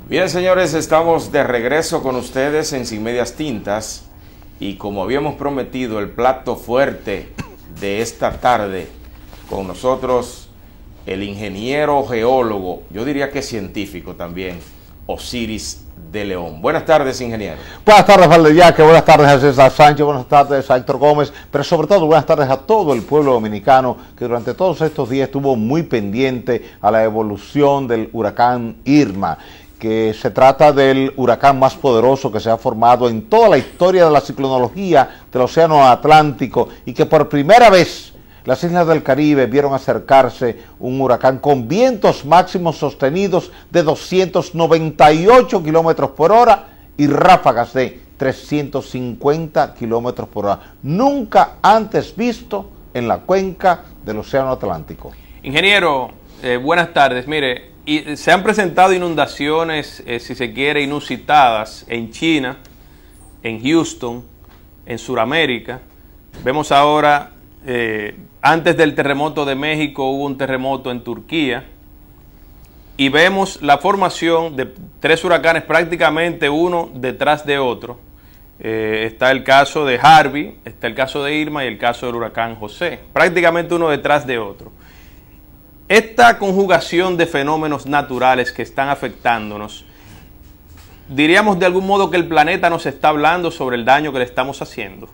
Bien, señores, estamos de regreso con ustedes en Sin Medias Tintas y como habíamos prometido, el plato fuerte de esta tarde con nosotros, el ingeniero geólogo, yo diría que científico también, Osiris de León. Buenas tardes, ingeniero. Buenas tardes, Valdeviaque, buenas tardes a César Sánchez, buenas tardes a Héctor Gómez, pero sobre todo buenas tardes a todo el pueblo dominicano que durante todos estos días estuvo muy pendiente a la evolución del huracán Irma, que se trata del huracán más poderoso que se ha formado en toda la historia de la ciclonología del Océano Atlántico y que por primera vez las islas del Caribe vieron acercarse un huracán con vientos máximos sostenidos de 298 kilómetros por hora y ráfagas de 350 kilómetros por hora. Nunca antes visto en la cuenca del Océano Atlántico. Ingeniero, buenas tardes. Mire, se han presentado inundaciones, si se quiere, inusitadas en China, en Houston, en Sudamérica. Vemos ahora... antes del terremoto de México hubo un terremoto en Turquía y vemos la formación de tres huracanes prácticamente uno detrás de otro. Está el caso de Harvey, está el caso de Irma y el caso del huracán José, prácticamente uno detrás de otro. Esta conjugación de fenómenos naturales que están afectándonos, diríamos de algún modo que el planeta nos está hablando sobre el daño que le estamos haciendo.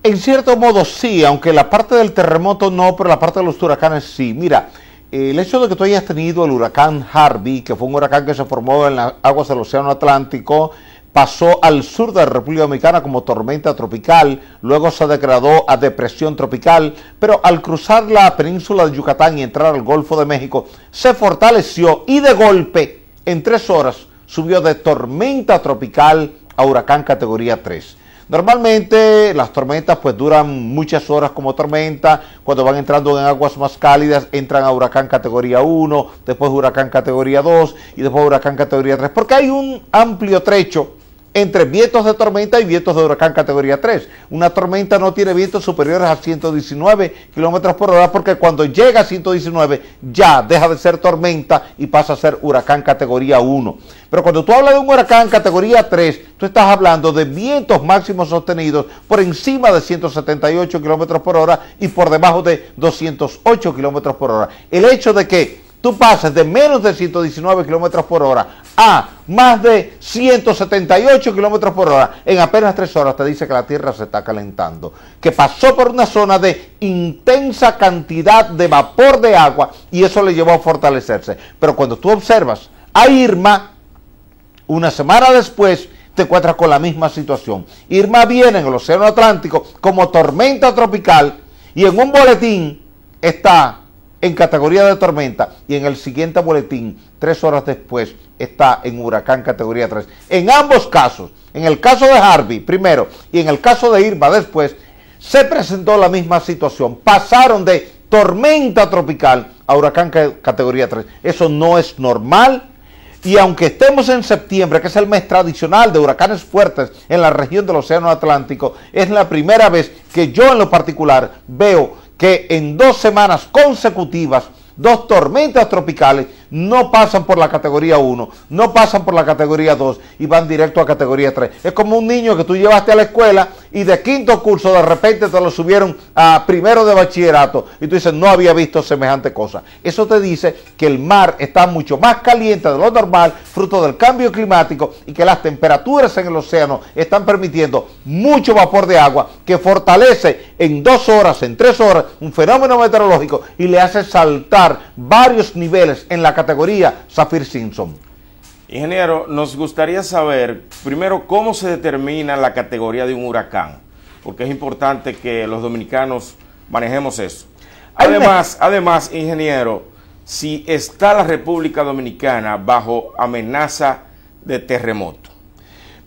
En cierto modo sí, aunque la parte del terremoto no, pero la parte de los huracanes sí. Mira, el hecho de que tú hayas tenido el huracán Harvey, que fue un huracán que se formó en las aguas del Océano Atlántico, pasó al sur de la República Dominicana como tormenta tropical, luego se degradó a depresión tropical, pero al cruzar la península de Yucatán y entrar al Golfo de México, se fortaleció y de golpe, en 3 horas, subió de tormenta tropical a huracán categoría 3. Normalmente las tormentas pues duran muchas horas como tormenta, cuando van entrando en aguas más cálidas entran a huracán categoría 1, después huracán categoría 2 y después huracán categoría 3, porque hay un amplio trecho entre vientos de tormenta y vientos de huracán categoría 3. Una tormenta no tiene vientos superiores a 119 kilómetros por hora porque cuando llega a 119 ya deja de ser tormenta y pasa a ser huracán categoría 1. Pero cuando tú hablas de un huracán categoría 3, tú estás hablando de vientos máximos sostenidos por encima de 178 kilómetros por hora y por debajo de 208 kilómetros por hora. El hecho de que tú pases de menos de 119 kilómetros por hora a más de 178 kilómetros por hora en apenas 3 horas te dice que la Tierra se está calentando, que pasó por una zona de intensa cantidad de vapor de agua y eso le llevó a fortalecerse. Pero cuando tú observas a Irma, una semana después te encuentras con la misma situación. Irma viene en el Océano Atlántico como tormenta tropical y en un boletín está en categoría de tormenta y en el siguiente boletín, 3 horas después, está en huracán categoría 3. En ambos casos, en el caso de Harvey primero y en el caso de Irma después, se presentó la misma situación. Pasaron de tormenta tropical a huracán categoría 3. Eso no es normal. Y aunque estemos en septiembre, que es el mes tradicional de huracanes fuertes en la región del Océano Atlántico, es la primera vez que yo en lo particular veo que en 2 semanas consecutivas 2 tormentas tropicales no pasan por la categoría 1, no pasan por la categoría 2 y van directo a categoría 3. Es como un niño que tú llevaste a la escuela y de 5º curso de repente te lo subieron a 1º de bachillerato y tú dices, no había visto semejante cosa. Eso te dice que el mar está mucho más caliente de lo normal, fruto del cambio climático y que las temperaturas en el océano están permitiendo mucho vapor de agua que fortalece en 2 horas, en 3 horas, un fenómeno meteorológico y le hace saltar varios niveles en la categoría Saffir-Simpson. Ingeniero, nos gustaría saber primero cómo se determina la categoría de un huracán, porque es importante que los dominicanos manejemos eso. Además, ingeniero, si está la República Dominicana bajo amenaza de terremoto.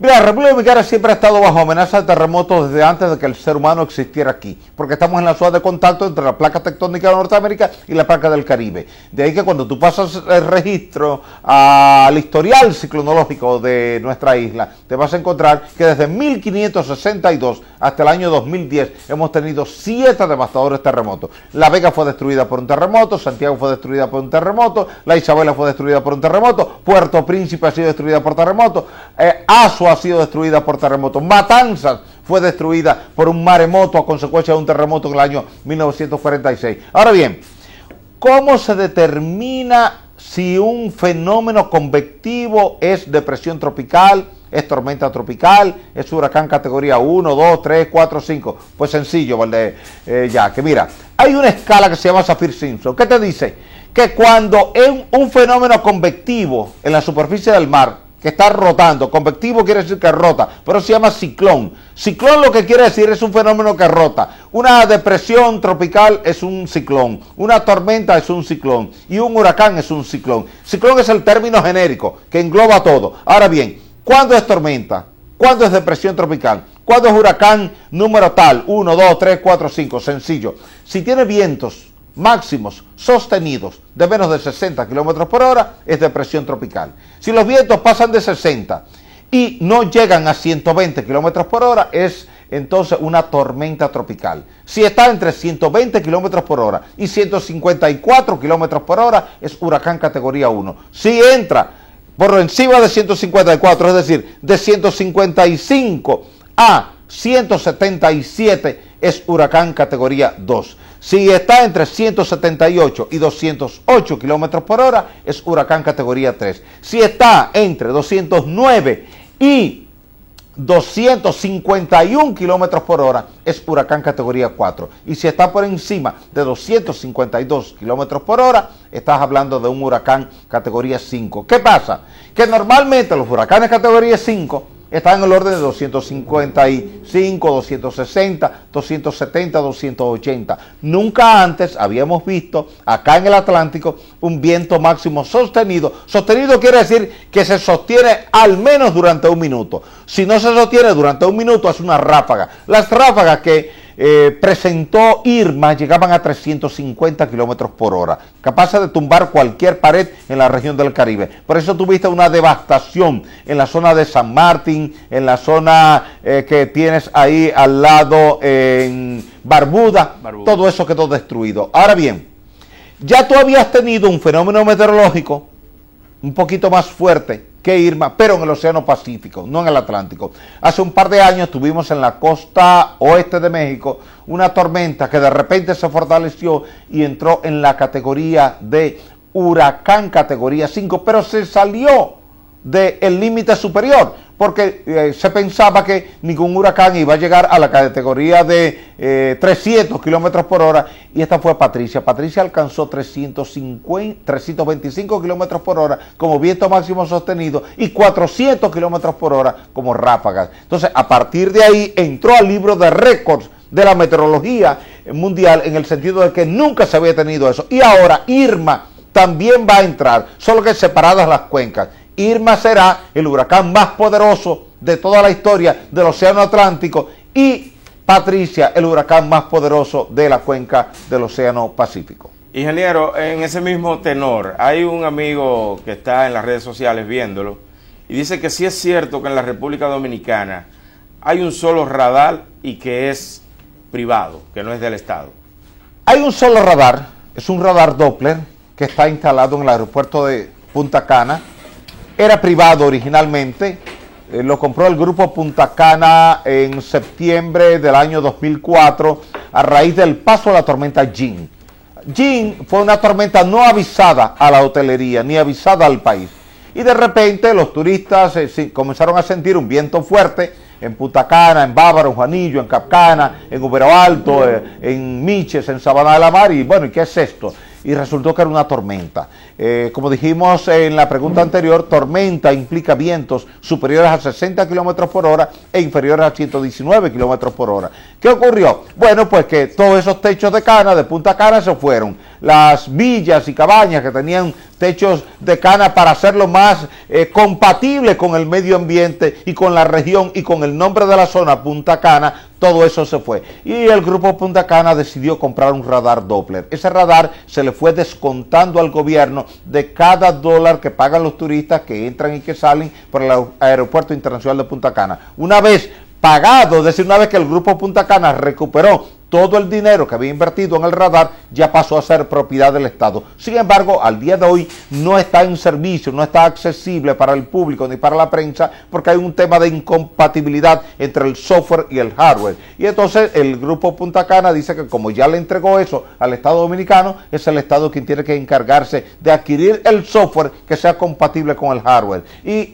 Mira, la República Dominicana siempre ha estado bajo amenaza de terremotos desde antes de que el ser humano existiera aquí, porque estamos en la zona de contacto entre la placa tectónica de Norteamérica y la placa del Caribe. De ahí que cuando tú pasas el registro al historial ciclonológico de nuestra isla, te vas a encontrar que desde 1562 hasta el año 2010 hemos tenido 7 devastadores terremotos. La Vega fue destruida por un terremoto, Santiago fue destruida por un terremoto, La Isabela fue destruida por un terremoto, Puerto Príncipe ha sido destruida por terremoto, Azua ha sido destruida por terremoto, Matanzas fue destruida por un maremoto a consecuencia de un terremoto en el año 1946. Ahora bien, ¿cómo se determina si un fenómeno convectivo es depresión tropical, es tormenta tropical, es huracán categoría 1, 2, 3, 4, 5? Pues sencillo, ¿vale? Ya, que mira, hay una escala que se llama Saffir-Simpson. ¿Qué te dice? Que cuando un fenómeno convectivo en la superficie del mar, que está rotando, convectivo quiere decir que rota, pero se llama ciclón. Ciclón lo que quiere decir es un fenómeno que rota. Una depresión tropical es un ciclón, una tormenta es un ciclón y un huracán es un ciclón. Ciclón es el término genérico que engloba todo. Ahora bien, ¿cuándo es tormenta? ¿Cuándo es depresión tropical? ¿Cuándo es huracán número tal? 1, 2, 3, 4, 5. Sencillo. Si tiene vientos máximos sostenidos de menos de 60 kilómetros por hora, es depresión tropical. Si los vientos pasan de 60 y no llegan a 120 kilómetros por hora, es entonces una tormenta tropical. Si está entre 120 kilómetros por hora y 154 kilómetros por hora, es huracán categoría 1. Si entra por encima de 154, es decir, de 155 a 177, es huracán categoría 2. Si está entre 178 y 208 kilómetros por hora, es huracán categoría 3. Si está entre 209 y 251 kilómetros por hora, es huracán categoría 4. Y si está por encima de 252 kilómetros por hora, estás hablando de un huracán categoría 5. ¿Qué pasa? Que normalmente los huracanes categoría 5 está en el orden de 255, 260, 270, 280. Nunca antes habíamos visto acá en el Atlántico un viento máximo sostenido. Sostenido quiere decir que se sostiene al menos durante un minuto. Si no se sostiene durante un minuto es una ráfaga. Las ráfagas que presentó Irma llegaban a 350 kilómetros por hora, capaces de tumbar cualquier pared en la región del Caribe. Por eso tuviste una devastación en la zona de San Martín, en la zona que tienes ahí al lado en Barbuda. Todo eso quedó destruido. Ahora bien, ya tú habías tenido un fenómeno meteorológico un poquito más fuerte que Irma, pero en el Océano Pacífico, no en el Atlántico. Hace un par de años tuvimos en la costa oeste de México una tormenta que de repente se fortaleció y entró en la categoría de huracán categoría 5, pero se salió del límite superior, porque se pensaba que ningún huracán iba a llegar a la categoría de 300 kilómetros por hora, y esta fue Patricia. Patricia alcanzó 325 kilómetros por hora como viento máximo sostenido y 400 kilómetros por hora como ráfagas. Entonces, a partir de ahí entró al libro de récords de la meteorología mundial, en el sentido de que nunca se había tenido eso. Y ahora Irma también va a entrar, solo que separadas las cuencas. Irma será el huracán más poderoso de toda la historia del Océano Atlántico y Patricia el huracán más poderoso de la cuenca del Océano Pacífico. Ingeniero, en ese mismo tenor, hay un amigo que está en las redes sociales viéndolo y dice que sí es cierto que en la República Dominicana hay un solo radar y que es privado, que no es del Estado. Hay un solo radar, es un radar Doppler que está instalado en el aeropuerto de Punta Cana. Era privado originalmente, lo compró el grupo Punta Cana en septiembre del año 2004 a raíz del paso de la tormenta Jean. Jean fue una tormenta no avisada a la hotelería ni avisada al país. Y de repente los turistas comenzaron a sentir un viento fuerte en Punta Cana, en Bávaro, en Juanillo, en Capcana, en Ubero Alto, en Miches, en Sabana de la Mar. Y bueno, ¿y qué es esto? Y resultó que era una tormenta. Como dijimos en la pregunta anterior, tormenta implica vientos superiores a 60 kilómetros por hora e inferiores a 119 kilómetros por hora. ¿Qué ocurrió? Bueno, pues que todos esos techos de cana de Punta Cana se fueron. Las villas y cabañas que tenían techos de cana para hacerlo más compatible con el medio ambiente y con la región y con el nombre de la zona, Punta Cana, todo eso se fue. Y el grupo Punta Cana decidió comprar un radar Doppler. Ese radar se le fue descontando al gobierno de cada dólar que pagan los turistas que entran y que salen por el aeropuerto internacional de Punta Cana. Una vez pagado, es decir, una vez que el Grupo Punta Cana recuperó todo el dinero que había invertido en el radar, ya pasó a ser propiedad del Estado. Sin embargo, al día de hoy no está en servicio, no está accesible para el público ni para la prensa, porque hay un tema de incompatibilidad entre el software y el hardware. Y entonces el Grupo Punta Cana dice que como ya le entregó eso al Estado Dominicano, es el Estado quien tiene que encargarse de adquirir el software que sea compatible con el hardware. Y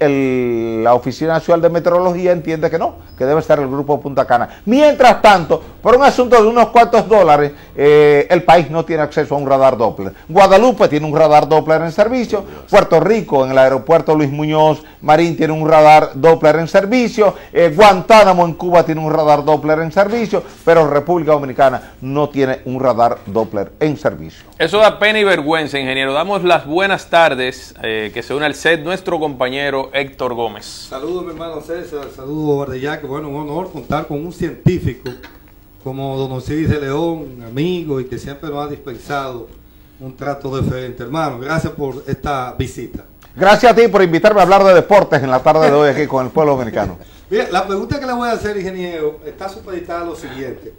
la Oficina Nacional de Meteorología entiende que no, que debe ser el Grupo Punta Cana. Mientras tanto, por un asunto de unos cuantos dólares, el país no tiene acceso a un radar Doppler. Guadalupe tiene un radar Doppler en servicio, Puerto Rico en el aeropuerto Luis Muñoz Marín tiene un radar Doppler en servicio, Guantánamo en Cuba tiene un radar Doppler en servicio, pero República Dominicana no tiene un radar Doppler en servicio. Eso da pena y vergüenza, ingeniero. Damos las buenas tardes, que se une al set nuestro compañero Héctor Gómez. Saludos, mi hermano César, saludos, Bardellac, que bueno, un honor contar con un científico como don Osiris de León, amigo, y que siempre nos ha dispensado un trato diferente. Hermano, gracias por esta visita. Gracias a ti por invitarme a hablar de deportes en la tarde de hoy aquí con el pueblo dominicano. Mira, la pregunta que le voy a hacer, ingeniero, está supeditada a lo siguiente.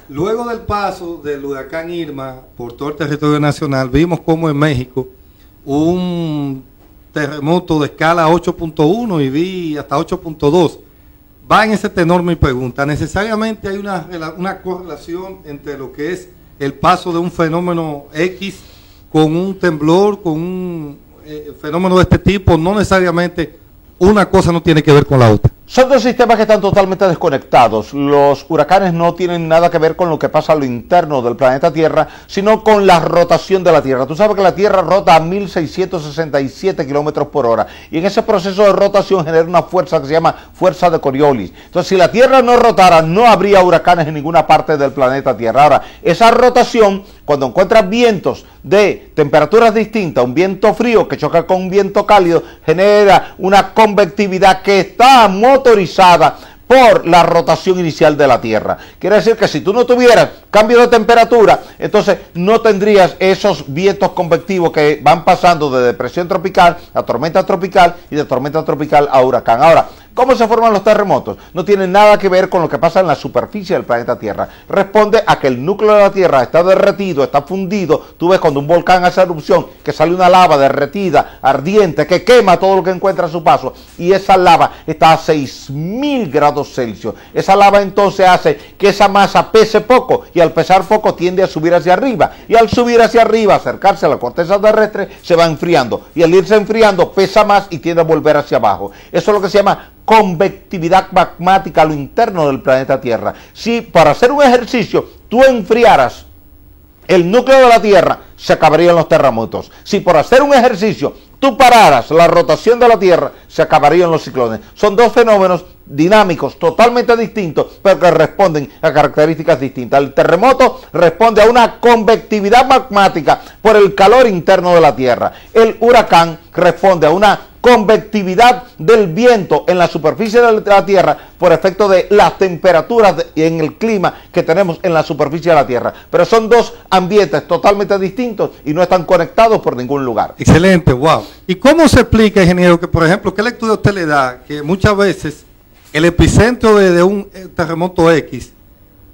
Luego del paso del huracán Irma por todo el territorio nacional, vimos como en México un terremoto de escala 8.1 y vi hasta 8.2. Va en ese tenor mi pregunta. ¿Necesariamente hay una correlación entre lo que es el paso de un fenómeno X con un temblor, con un fenómeno de este tipo? No necesariamente una cosa no tiene que ver con la otra. Son dos sistemas que están totalmente desconectados. Los huracanes no tienen nada que ver con lo que pasa a lo interno del planeta Tierra, sino con la rotación de la Tierra. Tú sabes que la Tierra rota a 1.667 kilómetros por hora, y en ese proceso de rotación genera una fuerza que se llama fuerza de Coriolis. Entonces, si la Tierra no rotara, no habría huracanes en ninguna parte del planeta Tierra. Ahora, esa rotación, cuando encuentras vientos de temperaturas distintas, un viento frío que choca con un viento cálido, genera una convectividad que está motorizada por la rotación inicial de la Tierra. Quiere decir que si tú no tuvieras cambio de temperatura, entonces no tendrías esos vientos convectivos que van pasando de depresión tropical a tormenta tropical y de tormenta tropical a huracán. Ahora, ¿cómo se forman los terremotos? No tiene nada que ver con lo que pasa en la superficie del planeta Tierra. Responde a que el núcleo de la Tierra está derretido, está fundido. Tú ves cuando un volcán hace erupción, que sale una lava derretida, ardiente, que quema todo lo que encuentra a su paso. Y esa lava está a 6.000 grados Celsius. Esa lava entonces hace que esa masa pese poco, y al pesar poco tiende a subir hacia arriba. Y al subir hacia arriba, acercarse a la corteza terrestre, se va enfriando. Y al irse enfriando, pesa más y tiende a volver hacia abajo. Eso es lo que se llama convectividad magmática a lo interno del planeta Tierra. Si para hacer un ejercicio tú enfriaras el núcleo de la Tierra, se acabarían los terremotos. Si por hacer un ejercicio tú pararas la rotación de la Tierra, se acabarían los ciclones. Son dos fenómenos dinámicos totalmente distintos, pero que responden a características distintas. El terremoto responde a una convectividad magmática por el calor interno de la Tierra. El huracán responde a una convectividad del viento en la superficie de la Tierra por efecto de las temperaturas en el clima que tenemos en la superficie de la Tierra. Pero son dos ambientes totalmente distintos y no están conectados por ningún lugar. Excelente, wow. ¿Y cómo se explica, ingeniero, que por ejemplo, qué lectura usted le da que muchas veces el epicentro de un terremoto X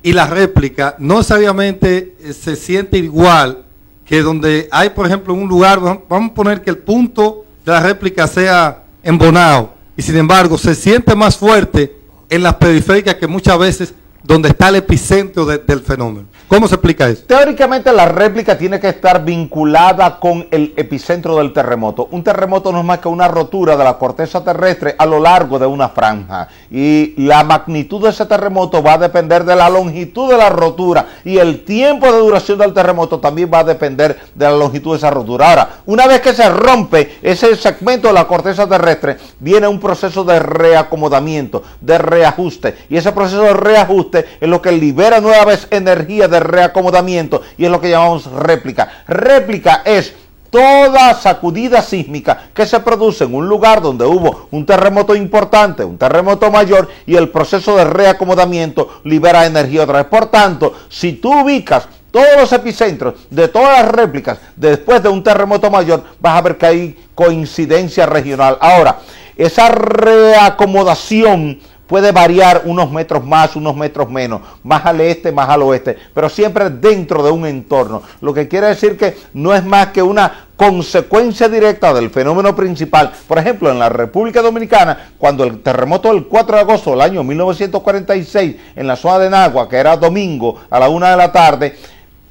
y la réplica no necesariamente se siente igual que donde hay, por ejemplo, en un lugar, vamos a poner que el punto de la réplica sea en Bonao, y sin embargo se siente más fuerte en las periféricas que muchas veces donde está el epicentro del fenómeno? ¿Cómo se explica eso? Teóricamente la réplica tiene que estar vinculada con el epicentro del terremoto. Un terremoto no es más que una rotura de la corteza terrestre a lo largo de una franja, y la magnitud de ese terremoto va a depender de la longitud de la rotura, y el tiempo de duración del terremoto también va a depender de la longitud de esa rotura. Ahora, una vez que se rompe ese segmento de la corteza terrestre, viene un proceso de reacomodamiento, de reajuste, y ese proceso de reajuste es lo que libera nueva vez energía de reacomodamiento, y es lo que llamamos réplica. Réplica es toda sacudida sísmica que se produce en un lugar donde hubo un terremoto importante, un terremoto mayor, y el proceso de reacomodamiento libera energía otra vez. Por tanto, si tú ubicas todos los epicentros de todas las réplicas después de un terremoto mayor, vas a ver que hay coincidencia regional. Ahora, esa reacomodación puede variar unos metros más, unos metros menos, más al este, más al oeste, pero siempre dentro de un entorno. Lo que quiere decir que no es más que una consecuencia directa del fenómeno principal. Por ejemplo, en la República Dominicana, cuando el terremoto del 4 de agosto del año 1946 en la zona de Nagua, que era domingo a la 1 de la tarde,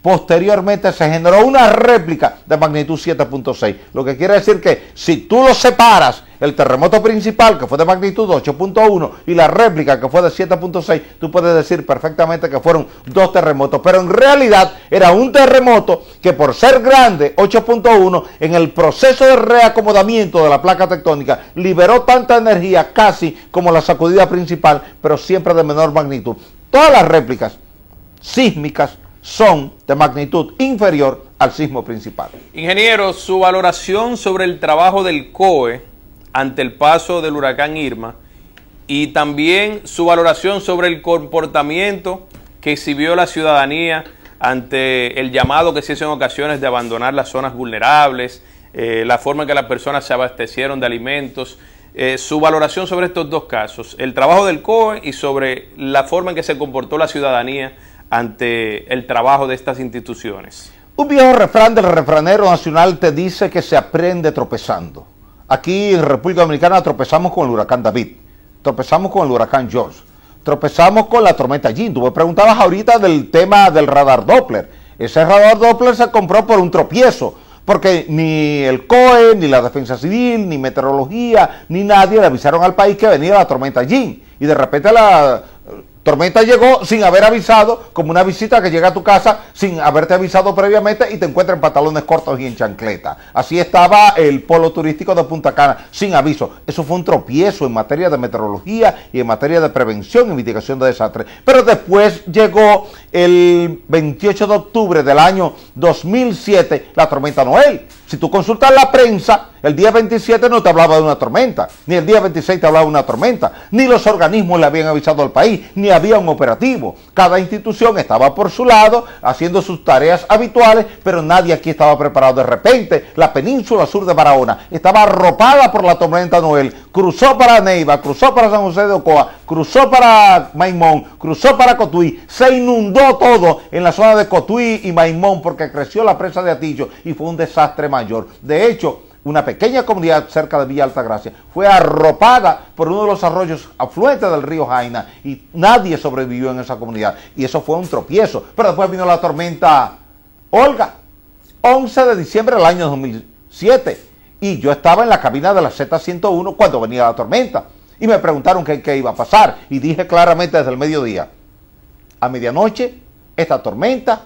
posteriormente se generó una réplica de magnitud 7.6. Lo que quiere decir que si tú lo separas, el terremoto principal, que fue de magnitud 8.1, y la réplica, que fue de 7.6, tú puedes decir perfectamente que fueron dos terremotos. Pero en realidad era un terremoto que, por ser grande, 8.1, en el proceso de reacomodamiento de la placa tectónica, liberó tanta energía casi como la sacudida principal, pero siempre de menor magnitud. Todas las réplicas sísmicas son de magnitud inferior al sismo principal. Ingeniero, su valoración sobre el trabajo del COE ante el paso del huracán Irma y también su valoración sobre el comportamiento que exhibió la ciudadanía ante el llamado que se hizo en ocasiones de abandonar las zonas vulnerables, la forma en que las personas se abastecieron de alimentos. Su valoración sobre estos dos casos, el trabajo del COE y sobre la forma en que se comportó la ciudadanía ante el trabajo de estas instituciones. Un viejo refrán del refranero nacional te dice que se aprende tropezando. Aquí en República Dominicana tropezamos con el huracán David, tropezamos con el huracán George, tropezamos con la tormenta Jean. Tú me preguntabas ahorita del tema del radar Doppler. Ese radar Doppler se compró por un tropiezo, porque ni el COE, ni la Defensa Civil, ni Meteorología, ni nadie le avisaron al país que venía la tormenta Jean. Y de repente la tormenta llegó sin haber avisado, como una visita que llega a tu casa sin haberte avisado previamente y te encuentra en pantalones cortos y en chancleta. Así estaba el polo turístico de Punta Cana, sin aviso. Eso fue un tropiezo en materia de meteorología y en materia de prevención y mitigación de desastres. Pero después llegó el 28 de octubre del año 2007 la tormenta Noel. Si tú consultas la prensa, el día 27 no te hablaba de una tormenta, ni el día 26 te hablaba de una tormenta, ni los organismos le habían avisado al país, ni había un operativo. Cada institución estaba por su lado, haciendo sus tareas habituales, pero nadie aquí estaba preparado. De repente, la península sur de Barahona estaba arropada por la tormenta Noel, cruzó para Neiva, cruzó para San José de Ocoa, cruzó para Maimón, cruzó para Cotuí, se inundó todo en la zona de Cotuí y Maimón porque creció la presa de Atillo y fue un desastre mayor. De hecho, una pequeña comunidad cerca de Villa Altagracia fue arropada por uno de los arroyos afluentes del río Jaina y nadie sobrevivió en esa comunidad. Y eso fue un tropiezo. Pero después vino la tormenta Olga, 11 de diciembre del año 2007. Y yo estaba en la cabina de la Z101 cuando venía la tormenta. Y me preguntaron qué iba a pasar. Y dije claramente desde el mediodía, a medianoche esta tormenta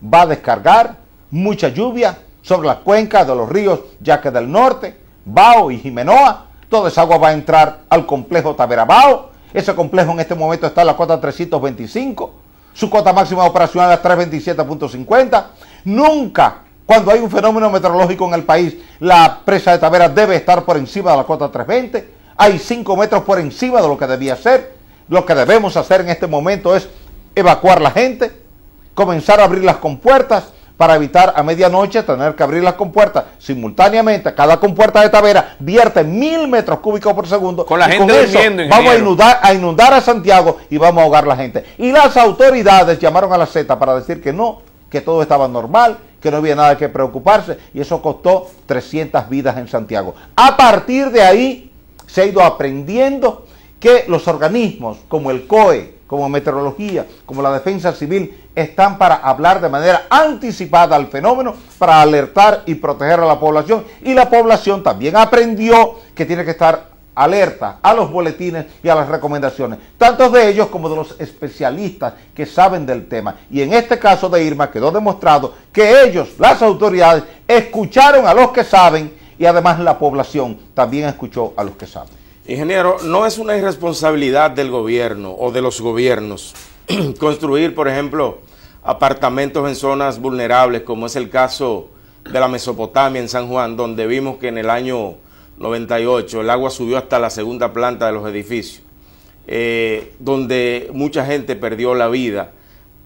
va a descargar mucha lluvia sobre las cuencas de los ríos Yaque del Norte, Bao y Jimenoa. Toda esa agua va a entrar al complejo Tavera-Bao. Ese complejo en este momento está en la cota 325. Su cota máxima operacional es 327.50. Nunca, cuando hay un fenómeno meteorológico en el país, la presa de Tavera debe estar por encima de la cota 320. Hay 5 metros por encima de lo que debía ser. Lo que debemos hacer en este momento es evacuar la gente, comenzar a abrir las compuertas, para evitar a medianoche tener que abrir las compuertas simultáneamente. Cada compuerta de Tavera vierte 1000 metros cúbicos por segundo. Con la gente con eso durmiendo, vamos a inundar a Santiago y vamos a ahogar a la gente. Y las autoridades llamaron a la Z para decir que no, que todo estaba normal, que no había nada que preocuparse, y eso costó 300 vidas en Santiago. A partir de ahí se ha ido aprendiendo que los organismos como el COE, como Meteorología, como la Defensa Civil, están para hablar de manera anticipada al fenómeno, para alertar y proteger a la población. Y la población también aprendió que tiene que estar alerta a los boletines y a las recomendaciones, tanto de ellos como de los especialistas que saben del tema. Y en este caso de Irma quedó demostrado que ellos, las autoridades, escucharon a los que saben y además la población también escuchó a los que saben. Ingeniero, no es una irresponsabilidad del gobierno o de los gobiernos construir, por ejemplo, apartamentos en zonas vulnerables, como es el caso de la Mesopotamia en San Juan, donde vimos que en el año 98 el agua subió hasta la segunda planta de los edificios, donde mucha gente perdió la vida.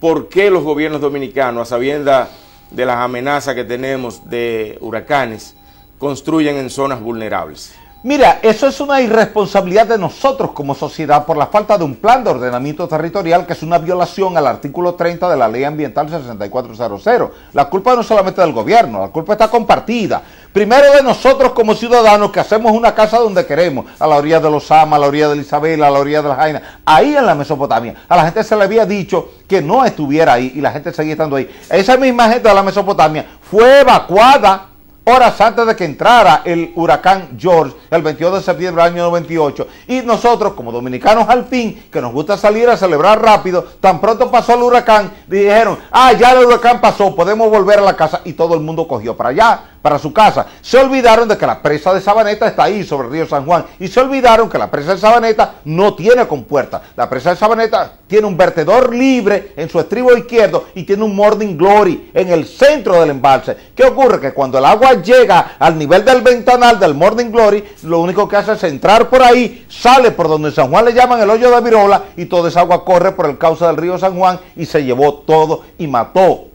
¿Por qué los gobiernos dominicanos, a sabiendas de las amenazas que tenemos de huracanes, construyen en zonas vulnerables? Mira, eso es una irresponsabilidad de nosotros como sociedad por la falta de un plan de ordenamiento territorial, que es una violación al artículo 30 de la Ley Ambiental 6400. La culpa no es solamente del gobierno, la culpa está compartida. Primero de nosotros como ciudadanos, que hacemos una casa donde queremos, a la orilla de los Ama, a la orilla de la Isabela, a la orilla de la Jaina, ahí en la Mesopotamia. A la gente se le había dicho que no estuviera ahí y la gente seguía estando ahí. Esa misma gente de la Mesopotamia fue evacuada horas antes de que entrara el huracán George, el 22 de septiembre del año 98. Y nosotros, como dominicanos al fin, que nos gusta salir a celebrar rápido, tan pronto pasó el huracán, dijeron, ya el huracán pasó, podemos volver a la casa, y todo el mundo cogió para allá, para su casa. Se olvidaron de que la presa de Sabaneta está ahí, sobre el río San Juan, y se olvidaron que la presa de Sabaneta no tiene compuerta. La presa de Sabaneta tiene un vertedor libre en su estribo izquierdo y tiene un Morning Glory en el centro del embalse. ¿Qué ocurre? Que cuando el agua llega al nivel del ventanal del Morning Glory, lo único que hace es entrar por ahí, sale por donde en San Juan le llaman el hoyo de Virola, y toda esa agua corre por el cauce del río San Juan y se llevó todo y mató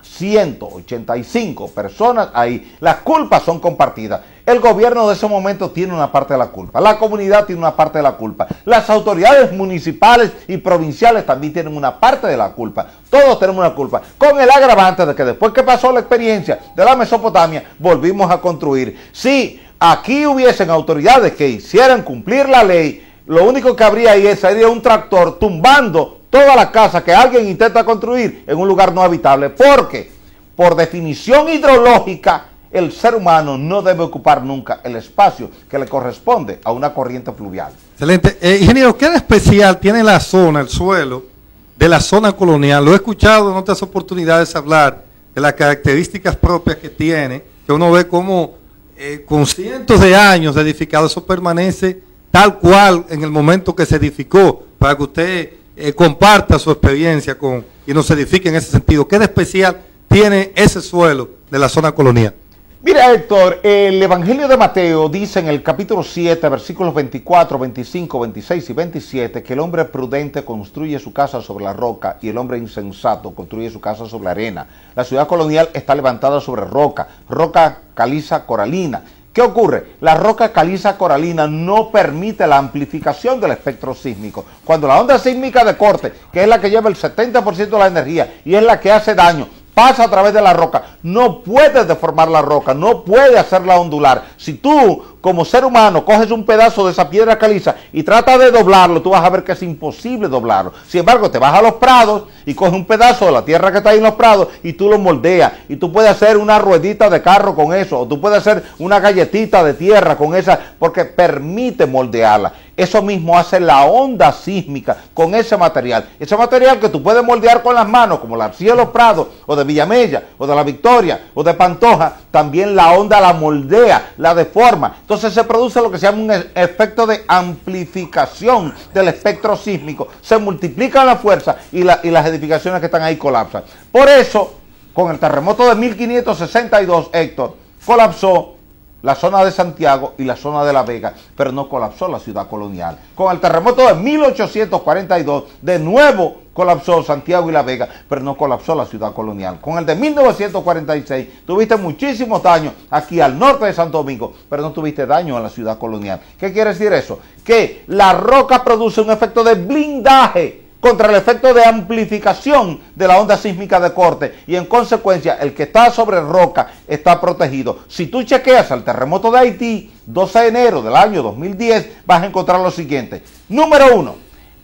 185 personas ahí. Las culpas son compartidas. El gobierno de ese momento tiene una parte de la culpa, la comunidad tiene una parte de la culpa, las autoridades municipales y provinciales también tienen una parte de la culpa. Todos tenemos una culpa, con el agravante de que después que pasó la experiencia de la Mesopotamia, volvimos a construir. Si aquí hubiesen autoridades que hicieran cumplir la ley, lo único que habría ahí sería un tractor tumbando toda la casa que alguien intenta construir en un lugar no habitable, porque por definición hidrológica el ser humano no debe ocupar nunca el espacio que le corresponde a una corriente fluvial. Excelente. Ingeniero, ¿qué de especial tiene la zona, el suelo de la zona colonial? Lo he escuchado en otras oportunidades hablar de las características propias que tiene, que uno ve como con cientos de años de edificado, eso permanece tal cual en el momento que se edificó, para que usted comparta su experiencia y nos edifique en ese sentido. ¿Qué de especial tiene ese suelo de la zona colonial? Mira, Héctor, el Evangelio de Mateo dice en el capítulo 7, versículos 24, 25, 26 y 27, que el hombre prudente construye su casa sobre la roca y el hombre insensato construye su casa sobre la arena. La ciudad colonial está levantada sobre roca caliza coralina. ¿Qué ocurre? La roca caliza coralina no permite la amplificación del espectro sísmico. Cuando la onda sísmica de corte, que es la que lleva el 70% de la energía y es la que hace daño, pasa a través de la roca, no puedes deformar la roca, no puedes hacerla ondular. Si tú, como ser humano, coges un pedazo de esa piedra caliza y tratas de doblarlo, tú vas a ver que es imposible doblarlo. Sin embargo, te vas a los prados y coges un pedazo de la tierra que está ahí en los prados y tú lo moldeas. Y tú puedes hacer una ruedita de carro con eso, o tú puedes hacer una galletita de tierra con esa, porque permite moldearla. Eso mismo hace la onda sísmica con ese material. Ese material que tú puedes moldear con las manos, como la arcilla de los prados, o de Villamella, o de La Victoria, o de Pantoja, también la onda la moldea, la deforma. Entonces se produce lo que se llama un efecto de amplificación del espectro sísmico. Se multiplica la fuerza y las edificaciones que están ahí colapsan. Por eso, con el terremoto de 1562, Héctor, colapsó la zona de Santiago y la zona de La Vega, pero no colapsó la ciudad colonial. Con el terremoto de 1842, de nuevo colapsó Santiago y La Vega, pero no colapsó la ciudad colonial. Con el de 1946, tuviste muchísimos daños aquí al norte de Santo Domingo, pero no tuviste daño a la ciudad colonial. ¿Qué quiere decir eso? Que la roca produce un efecto de blindaje contra el efecto de amplificación de la onda sísmica de corte, y en consecuencia el que está sobre roca está protegido. Si tú chequeas el terremoto de Haití, 12 de enero del año 2010, vas a encontrar lo siguiente. Número 1,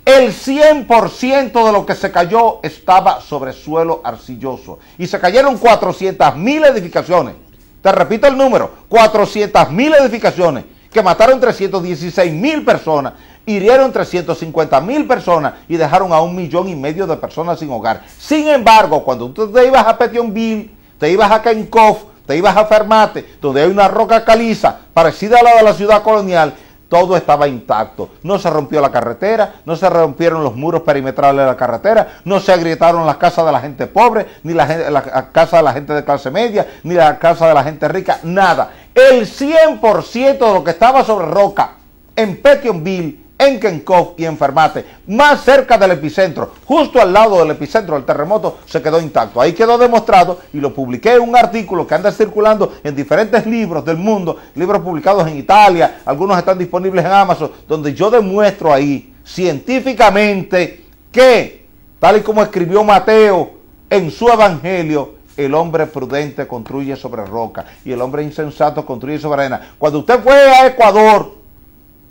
el 100% de lo que se cayó estaba sobre suelo arcilloso y se cayeron 400,000 edificaciones. Te repito el número, 400,000 edificaciones que mataron 316,000 personas, hirieron 350,000 personas y dejaron a 1,5 millones de personas sin hogar. Sin embargo, cuando tú te ibas a Petionville, te ibas a Kenkoff, te ibas a Fermate, donde hay una roca caliza parecida a la de la ciudad colonial, todo estaba intacto. No se rompió la carretera, no se rompieron los muros perimetrales de la carretera, no se agrietaron las casas de la gente pobre, ni la casa de la gente de clase media, ni la casa de la gente rica, nada. El 100% de lo que estaba sobre roca en Petionville en Kenkov y en Fermate, más cerca del epicentro, justo al lado del epicentro del terremoto, se quedó intacto. Ahí quedó demostrado y lo publiqué en un artículo que anda circulando en diferentes libros del mundo, libros publicados en Italia, algunos están disponibles en Amazon, donde yo demuestro ahí científicamente que, tal y como escribió Mateo en su evangelio, el hombre prudente construye sobre roca y el hombre insensato construye sobre arena. Cuando usted fue a Ecuador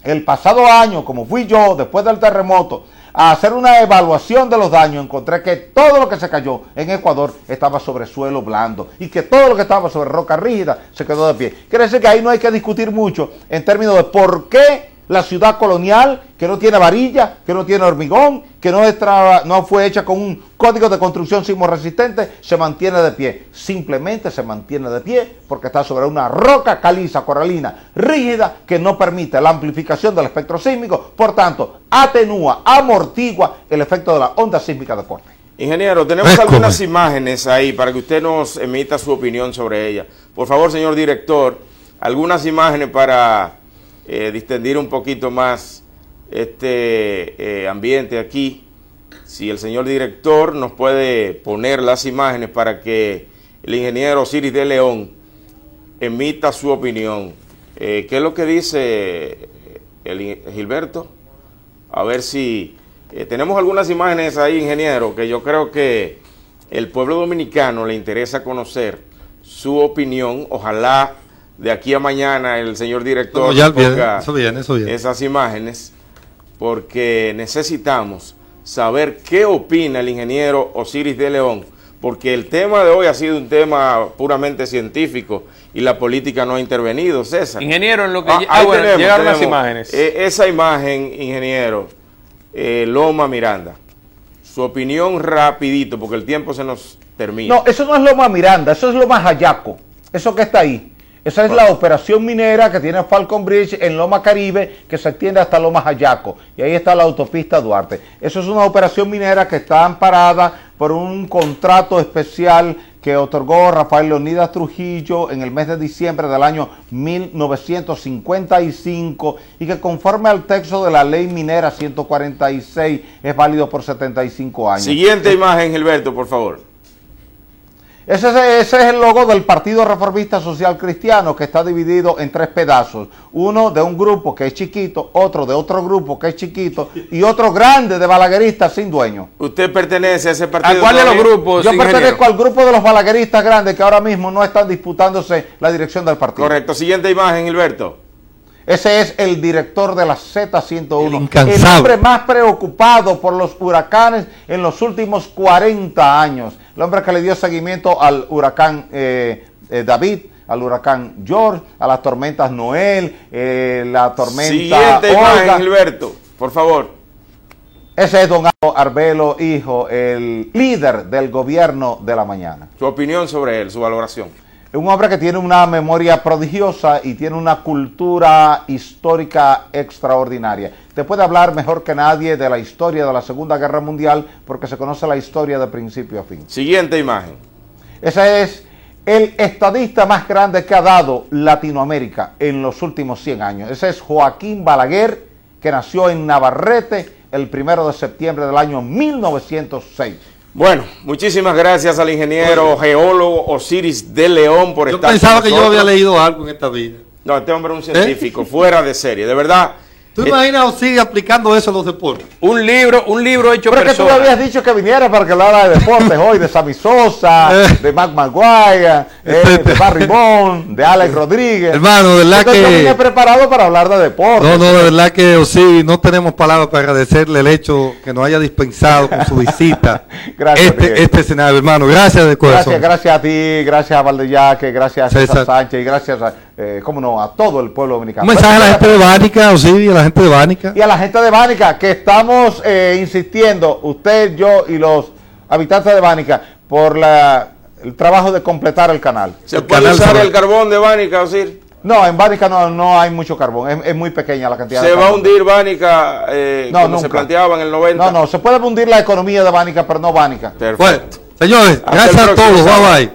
el pasado año, como fui yo después del terremoto, a hacer una evaluación de los daños, encontré que todo lo que se cayó en Ecuador estaba sobre suelo blando y que todo lo que estaba sobre roca rígida se quedó de pie. Quiere decir que ahí no hay que discutir mucho en términos de por qué la ciudad colonial, que no tiene varilla, que no tiene hormigón, que no fue hecha con un código de construcción sismorresistente, se mantiene de pie. Simplemente se mantiene de pie porque está sobre una roca caliza, coralina, rígida, que no permite la amplificación del espectro sísmico, por tanto, atenúa, amortigua el efecto de la onda sísmica de corte. Ingeniero, tenemos algunas imágenes ahí para que usted nos emita su opinión sobre ellas. Por favor, señor director, algunas imágenes para distendir un poquito más este ambiente aquí. Si el señor director nos puede poner las imágenes para que el ingeniero Osiris de León emita su opinión. ¿Qué es lo que dice Gilberto? A ver si tenemos algunas imágenes ahí, ingeniero, que yo creo que el pueblo dominicano le interesa conocer su opinión. Ojalá de aquí a mañana el señor director ponga esas imágenes, porque necesitamos saber qué opina el ingeniero Osiris de León, porque el tema de hoy ha sido un tema puramente científico y la política no ha intervenido, César. Ingeniero, en lo que bueno, llegaron las imágenes. Esa imagen, ingeniero, Loma Miranda, su opinión rapidito, porque el tiempo se nos termina. No, eso no es Loma Miranda, eso es Loma Jayaco, eso que está ahí. Esa es la operación minera que tiene Falcon Bridge en Loma Caribe, que se extiende hasta Loma Jayaco. Y ahí está la autopista Duarte. Eso es una operación minera que está amparada por un contrato especial que otorgó Rafael Leonidas Trujillo en el mes de diciembre del año 1955 y que conforme al texto de la Ley Minera 146 es válido por 75 años. Siguiente imagen, Gilberto, por favor. Ese es el logo del Partido Reformista Social Cristiano, que está dividido en tres pedazos. Uno de un grupo que es chiquito, otro de otro grupo que es chiquito y otro grande de balagueristas sin dueño. ¿Usted pertenece a ese partido? ¿A cuál de los grupos? Yo pertenezco al grupo de los balagueristas grandes que ahora mismo no están disputándose la dirección del partido. Correcto. Siguiente imagen, Gilberto. Ese es el director de la Z101, el hombre más preocupado por los huracanes en los últimos 40 años. El hombre que le dio seguimiento al huracán David, al huracán George, a las tormentas Noel, la tormenta Siguiente imagen, Gilberto, por favor. Ese es don Arbelo Hijo, el líder del gobierno de la mañana. Su opinión sobre él, su valoración. Es un hombre que tiene una memoria prodigiosa y tiene una cultura histórica extraordinaria. Te puede hablar mejor que nadie de la historia de la Segunda Guerra Mundial porque se conoce la historia de principio a fin. Siguiente imagen. Ese es el estadista más grande que ha dado Latinoamérica en los últimos 100 años. Ese es Joaquín Balaguer, que nació en Navarrete el 1 de septiembre del año 1906. Bueno, muchísimas gracias al ingeniero geólogo Osiris de León por estar con nosotros. Yo pensaba que yo había leído algo en esta vida. No, este hombre es un científico, fuera de serie, de verdad. ¿Tú imaginas a Osiris aplicando eso a los deportes? Un libro hecho pero es que tú habías dicho que viniera para que hablara de deportes hoy, de Sammy Sosa, de Mac Maguire, de Barry Bond, de Alex Rodríguez. Hermano, de verdad entonces, que... yo vine preparado para hablar de deportes. No, de verdad que Osiris, no tenemos palabras para agradecerle el hecho que nos haya dispensado con su visita. Gracias, este escenario, hermano. Gracias de corazón. Gracias a ti, gracias a Valdeyaque, gracias a César Sánchez y gracias a, cómo no, a todo el pueblo dominicano. Un mensaje a la gente de Bánica, Osiris, a la gente de Bánica. Y a la gente de Bánica, que estamos insistiendo, usted, yo y los habitantes de Bánica, por el trabajo de completar el canal. ¿Se puede usar el carbón de Bánica, Osiris? No, en Bánica no hay mucho carbón, es muy pequeña la cantidad de carbón. ¿Se va a hundir Bánica como nunca se planteaba en el 90? No, se puede hundir la economía de Bánica, pero no Bánica. Perfecto. Bueno, señores, gracias a todos, bye bye.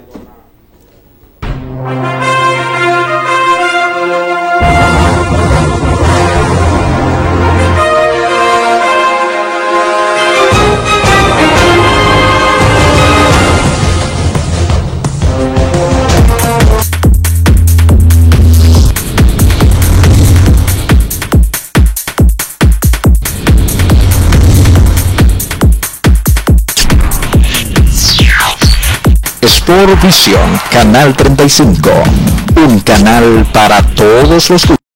por Visión, Canal 35, un canal para todos los